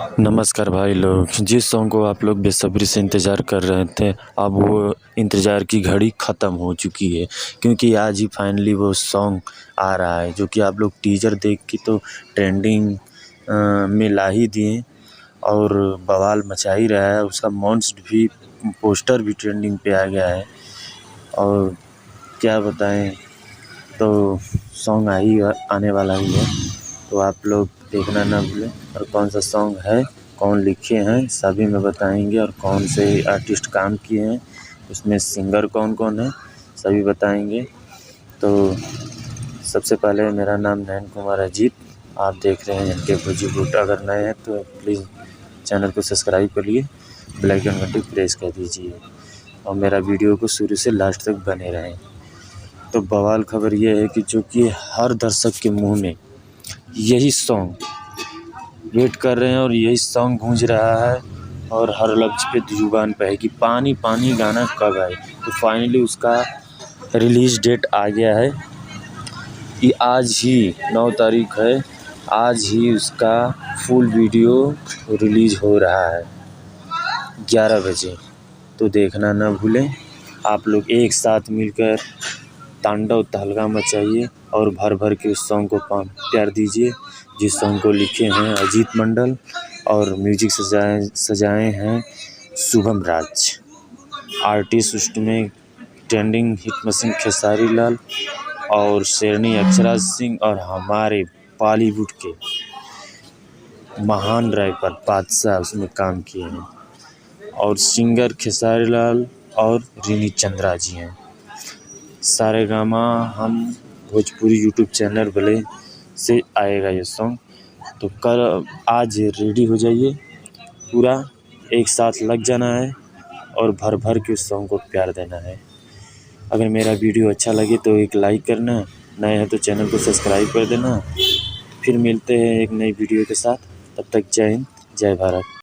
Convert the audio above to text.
नमस्कार भाई लोग, जिस सॉन्ग को आप लोग बेसब्री से इंतज़ार कर रहे थे, अब वो इंतज़ार की घड़ी ख़त्म हो चुकी है। क्योंकि आज ही फाइनली वो सॉन्ग आ रहा है, जो कि आप लोग टीज़र देख के तो ट्रेंडिंग में ला ही दिए और बवाल मचा ही रहा है। उसका मॉन्स्ट भी, पोस्टर भी ट्रेंडिंग पे आ गया है। और क्या बताएं, तो सॉन्ग आने वाला ही है, तो आप लोग देखना ना भूलें। और कौन सा सॉन्ग है, कौन लिखे हैं, सभी में बताएंगे। और कौन से आर्टिस्ट काम किए हैं, उसमें सिंगर कौन कौन है, सभी बताएंगे। तो सबसे पहले मेरा नाम नयन कुमार अजीत, आप देख रहे हैं एनके भोजीपुर। अगर नए हैं तो प्लीज़ चैनल को सब्सक्राइब करिए, बेल आइकन घंटी प्रेस कर दीजिए और मेरा वीडियो को शुरू से लास्ट तक बने रहें। तो बवाल खबर ये है कि जो कि हर दर्शक के मुंह में यही सॉन्ग वेट कर रहे हैं और यही सॉन्ग गूंज रहा है और हर लफ्ज़ पे जुबान पे है कि पानी पानी गाना कब आए। तो फाइनली उसका रिलीज़ डेट आ गया है कि आज ही 9 तारीख है, आज ही उसका फुल वीडियो रिलीज़ हो रहा है 11 बजे। तो देखना ना भूलें। आप लोग एक साथ मिलकर तांडव तहलका मचाइए और भर भर के उस सॉन्ग को प्यार दीजिए, जिस सॉन्ग को लिखे हैं अजीत मंडल और म्यूजिक सजाए हैं शुभम राज। आर्टिस्ट उसमें trending hit machine Khesari Lal और शेरनी अक्षरा सिंह और हमारे बॉलीवुड के महान रैपर बादशाह उसमें काम किए हैं। और सिंगर खेसारी लाल और रिनी चंद्रा जी हैं। सारेगामा हम भोजपुरी यूट्यूब चैनल वाले से आएगा ये सॉन्ग। तो कल आज रेडी हो जाइए, पूरा एक साथ लग जाना है और भर भर के उस सॉन्ग को प्यार देना है। अगर मेरा वीडियो अच्छा लगे तो एक लाइक करना, नए हैं तो चैनल को सब्सक्राइब कर देना। फिर मिलते हैं एक नई वीडियो के साथ, तब तक जय हिंद, जय भारत।